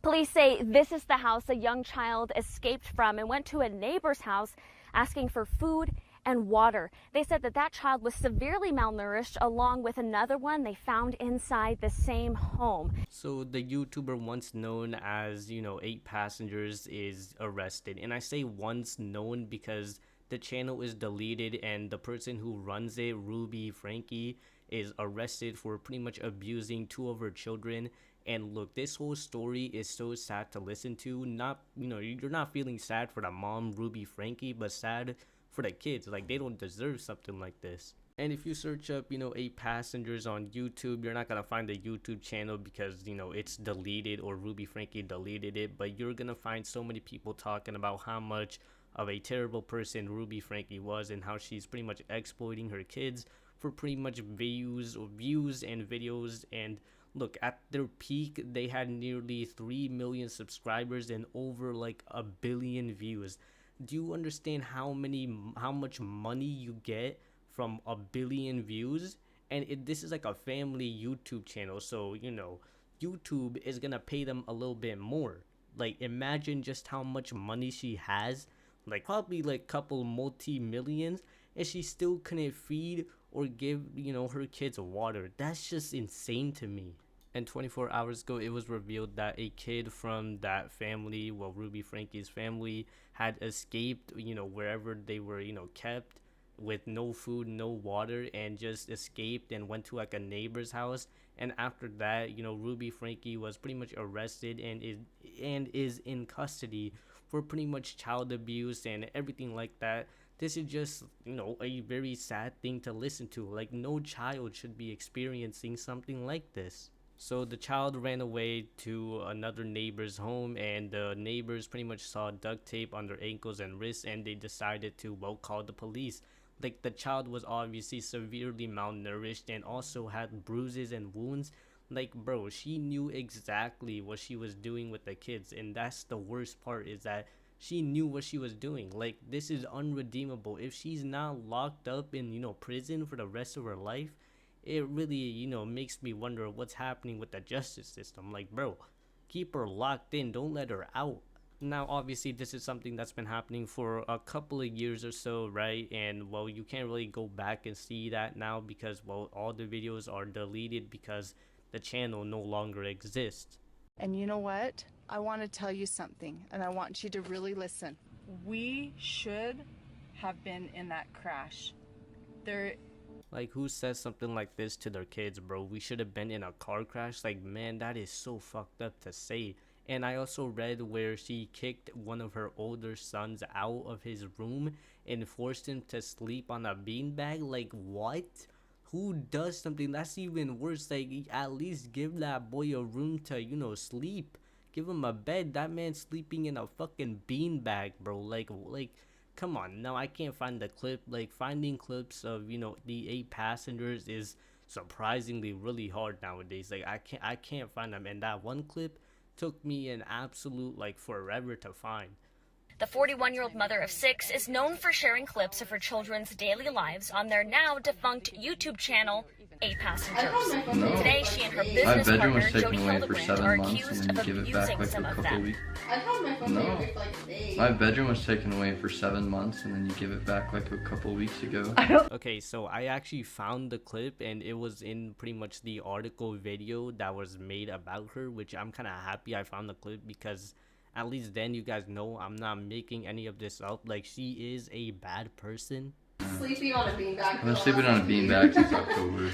Police say this is the house a young child escaped from and went to a neighbor's house asking for food and water. They said that that child was severely malnourished along with another one they found inside the same home. So the YouTuber once known as, 8 Passengers is arrested. And I say once known because the channel is deleted and the person who runs it, Franke, is arrested for pretty much abusing 2 of her children. And look, this whole story is so sad to listen to. Not, you're not feeling sad for the mom, Franke, but sad for the kids. Like, they don't deserve something like this. And if you search up, 8 Passengers on YouTube, you're not gonna find the YouTube channel because, it's deleted or Franke deleted it. But you're gonna find so many people talking about how much of a terrible person Franke was and how she's pretty much exploiting her kids for pretty much views and videos. And look, at their peak, they had nearly 3 million subscribers and over like 1 billion views. Do you understand how much money you get from 1 billion views? And this is like a family YouTube channel, so YouTube is gonna pay them a little bit more. Like, imagine just how much money she has, like probably like couple multi-millions, and she still couldn't feed or give her kids water. That's just insane to me. And 24 hours ago, it was revealed that a kid from that family, well, Franke's family, had escaped, wherever they were, kept, with no food, no water, and just escaped and went to like a neighbor's house. And after that, Franke was pretty much arrested and is in custody for pretty much child abuse and everything like that. This is just, a very sad thing to listen to. Like, no child should be experiencing something like this. So the child ran away to another neighbor's home, and the neighbors pretty much saw duct tape on their ankles and wrists, and they decided to, call the police. Like, the child was obviously severely malnourished and also had bruises and wounds. Like, bro, she knew exactly what she was doing with the kids, and that's the worst part, is that she knew what she was doing. Like, this is unredeemable. If she's not locked up in, prison for the rest of her life, it really, makes me wonder what's happening with the justice system. Like, bro, keep her locked in. Don't let her out. Now, obviously, this is something that's been happening for a couple of years or so, right? And, well, you can't really go back and see that now because, well, all the videos are deleted because the channel no longer exists. And you know what? I want to tell you something, and I want you to really listen. We should have been in that crash. Like, who says something like this to their kids, bro? We should have been in a car crash. Like, man, that is so fucked up to say. And I also read where she kicked one of her older sons out of his room and forced him to sleep on a beanbag. Like, what? Who does something? That's even worse. Like, at least give that boy a room to, sleep. Give him a bed. That man's sleeping in a fucking beanbag, bro. Like, come on. Now, I can't find the clip. Like, finding clips of, the 8 Passengers is surprisingly really hard nowadays. Like, I can't find them. And that one clip took me an absolute, forever to find. The 41-year-old mother of 6 is known for sharing clips of her children's daily lives on their now defunct YouTube channel, 8 Passengers. No. Today, she and her business partner, Jody Hildebrand, are accused of abusing some of them. No. My bedroom was taken away for 7 months, and then you give it back like a couple weeks ago. Okay, so I actually found the clip, and it was in pretty much the article video that was made about her, which I'm kind of happy I found the clip because at least then you guys know I'm not making any of this up. Like, she is a bad person. Sleeping on a beanbag. I've been sleeping on a beanbag since October.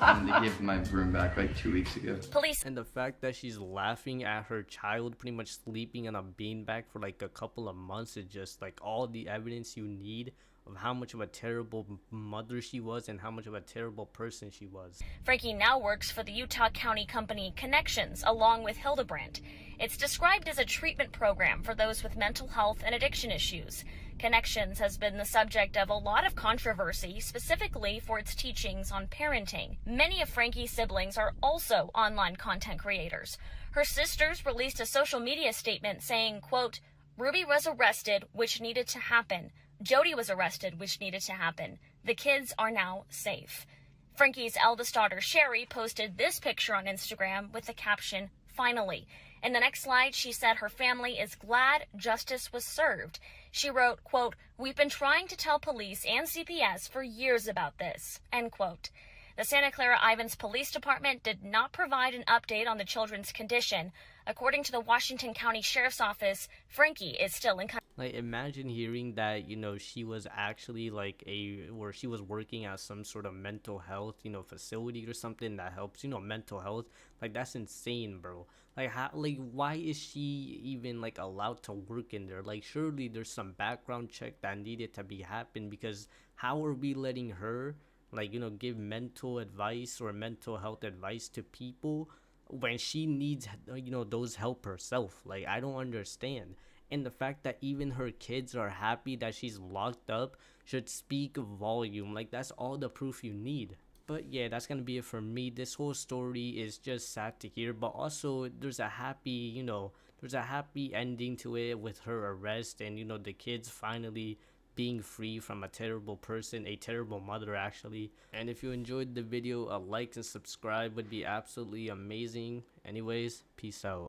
And they gave my room back like 2 weeks ago. Police. And the fact that she's laughing at her child pretty much sleeping on a beanbag for like a couple of months is just like all the evidence you need of how much of a terrible mother she was and how much of a terrible person she was. Franke now works for the Utah County company Connections along with Hildebrand. It's described as a treatment program for those with mental health and addiction issues. Connections has been the subject of a lot of controversy, specifically for its teachings on parenting. Many of Franke's siblings are also online content creators. Her sisters released a social media statement saying, quote, "Ruby was arrested, which needed to happen. Jody was arrested, which needed to happen. The kids are now safe." Franke's eldest daughter, Sherry, posted this picture on Instagram with the caption, "Finally." In the next slide, she said her family is glad justice was served. She wrote, quote, "We've been trying to tell police and CPS for years about this," end quote. The Santa Clara Ivans Police Department did not provide an update on the children's condition. According to the Washington County Sheriff's Office, Franke is still in custody. Like, imagine hearing that, she was actually or she was working at some sort of mental health, facility or something that helps, mental health. Like, that's insane, bro. Like, why is she even, allowed to work in there? Like, surely there's some background check that needed to be happen, because how are we letting her, give mental advice or mental health advice to people when she needs, those help herself? Like, I don't understand. And the fact that even her kids are happy that she's locked up should speak volume. Like, that's all the proof you need. But yeah, that's gonna be it for me. This whole story is just sad to hear, but also there's a happy, there's a happy ending to it with her arrest and, the kids finally being free from a terrible person, a terrible mother actually. And if you enjoyed the video, a like and subscribe would be absolutely amazing. Anyways, peace out.